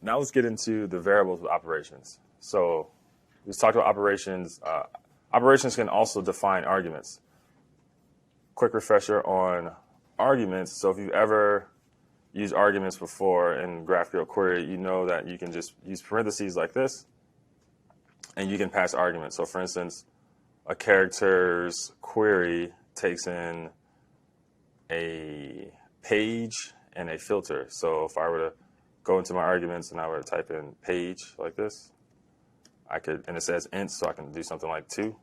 now let's get into the variables with operations. So we just talked about operations. Operations can also define arguments. Quick refresher on arguments. So if you've ever used arguments before in GraphQL query, you know that you can just use parentheses like this, and you can pass arguments. So for instance, a character's query takes in a page and a filter. So if I were to go into my arguments and I were to type in page like this, I could, and it says int, so I can do something like 2,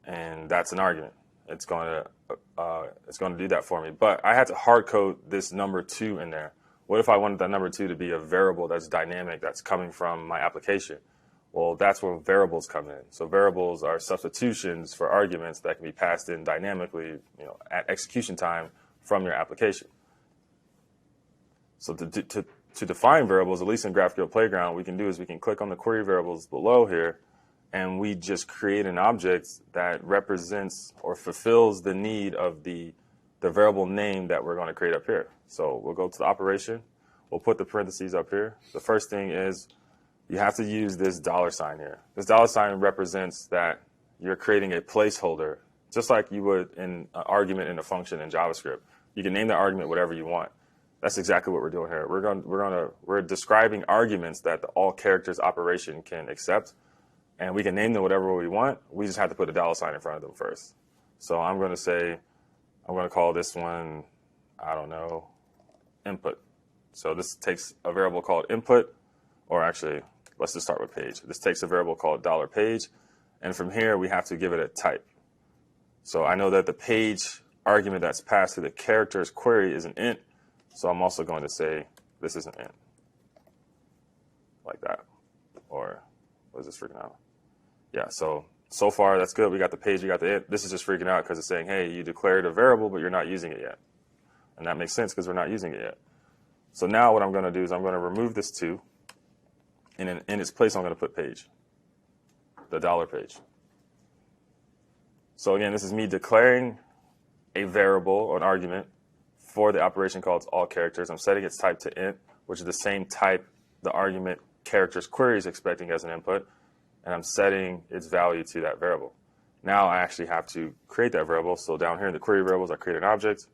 and that's an argument. It's going to do that for me. But I had to hard code this number 2 in there. What if I wanted that number 2 to be a variable that's dynamic, that's coming from my application? Well, that's where variables come in. So variables are substitutions for arguments that can be passed in dynamically, at execution time from your application. So to define variables, at least in GraphQL Playground, we can do is we can click on the query variables below here, and we just create an object that represents or fulfills the need of the variable name that we're going to create up here. So we'll go to the operation. We'll put the parentheses up here. The first thing is you have to use this $sign here. This $sign represents that you're creating a placeholder, just like you would in an argument in a function in JavaScript. You can name the argument whatever you want. That's exactly what we're doing here. We're describing arguments that the all characters operation can accept, and we can name them whatever we want. We just have to put a $sign in front of them first. So I'm going to call this one, I don't know, input. So this takes a variable called input, or actually, let's just start with page. This takes a variable called $page, and from here we have to give it a type. So I know that the page argument that's passed to the character's query is an int, so I'm also going to say this is an int, like that. Or what is this freaking out? Yeah, so far that's good. We got the page, we got the int. This is just freaking out because it's saying, hey, you declared a variable, but you're not using it yet. And that makes sense because we're not using it yet. So now what I'm going to do is I'm going to remove this 2, and in its place I'm going to put page, the $page. So again, this is me declaring a variable or an argument for the operation called all characters. I'm setting its type to int, which is the same type the argument character's query is expecting as an input, and I'm setting its value to that variable. Now I actually have to create that variable. So down here in the query variables, I create an object,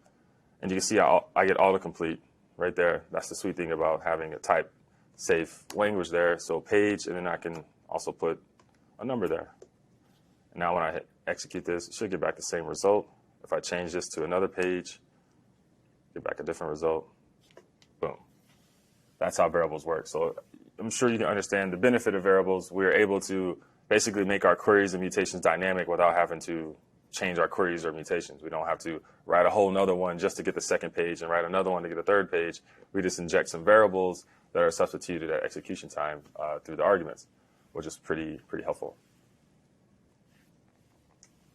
and you can see I get autocomplete right there. That's the sweet thing about having a type safe language there. So page, and then I can also put a number there. And now when I execute this, it should get back the same result. If I change this to another page, get back a different result. Boom. That's how variables work. So I'm sure you can understand the benefit of variables. We're able to basically make our queries and mutations dynamic without having to change our queries or mutations. We don't have to write a whole nother one just to get the second page and write another one to get the third page. We just inject some variables that are substituted at execution time through the arguments, which is pretty helpful.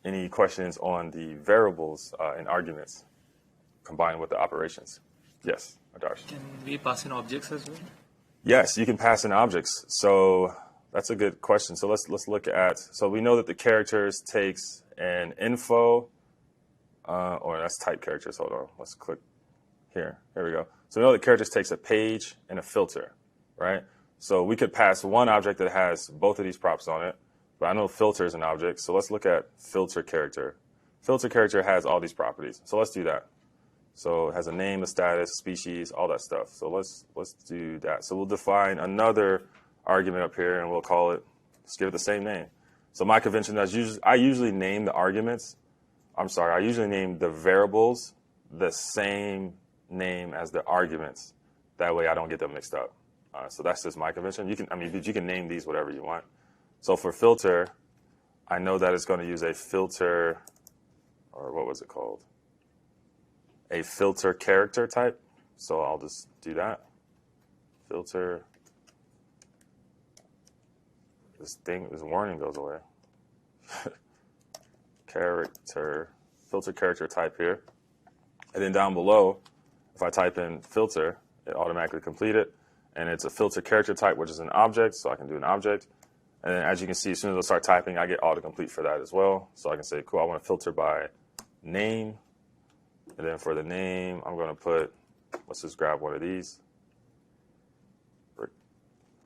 Any questions on the variables and arguments combined with the operations? Yes, Adarsh. Can we pass in objects as well? Yes, you can pass in objects. So that's a good question. So let's look at, so we know that the characters takes an info, or that's type characters. Hold on, let's click here. Here we go. So we know that characters takes a page and a filter, right? So we could pass one object that has both of these props on it, but I know filter is an object. So let's look at filter character. Filter character has all these properties. So let's do that. So it has a name, a status, species, all that stuff. So let's do that. So we'll define another argument up here, and we'll call it, let's give it the same name. So my convention is I usually name the arguments. I usually name the variables the same name as the arguments. That way I don't get them mixed up. So that's just my convention. You can name these whatever you want. So for filter, I know that it's going to use a filter, or what was it called? A filter character type. So I'll just do that. Filter. This warning goes away. Filter character type here. And then down below, if I type in filter, it automatically complete it. And it's a filter character type, which is an object, so I can do an object. And then as you can see, as soon as I start typing, I get autocomplete for that as well. So I can say, cool, I want to filter by name. And then for the name, I'm going to put, let's just grab one of these.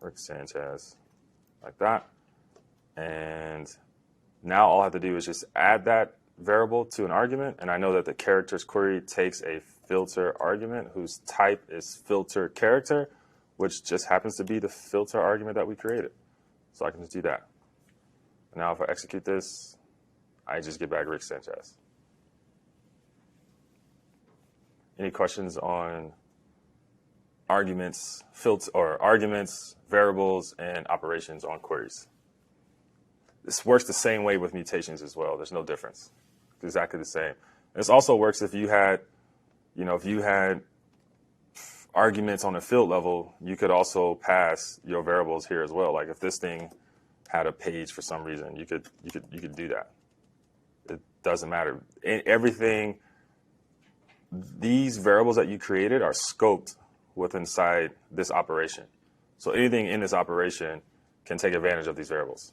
Rick Sanchez, like that. And now all I have to do is just add that variable to an argument, and I know that the characters query takes a filter argument whose type is filter character, which just happens to be the filter argument that we created. So I can just do that. Now if I execute this, I just get back Rick Sanchez. Any questions on arguments, arguments, variables, and operations on queries? This works the same way with mutations as well. There's no difference. It's exactly the same. This also works if you had, arguments on a field level, you could also pass your variables here as well. Like if this thing had a page for some reason, you could do that. It doesn't matter. Everything, these variables that you created are scoped within inside this operation. So anything in this operation can take advantage of these variables.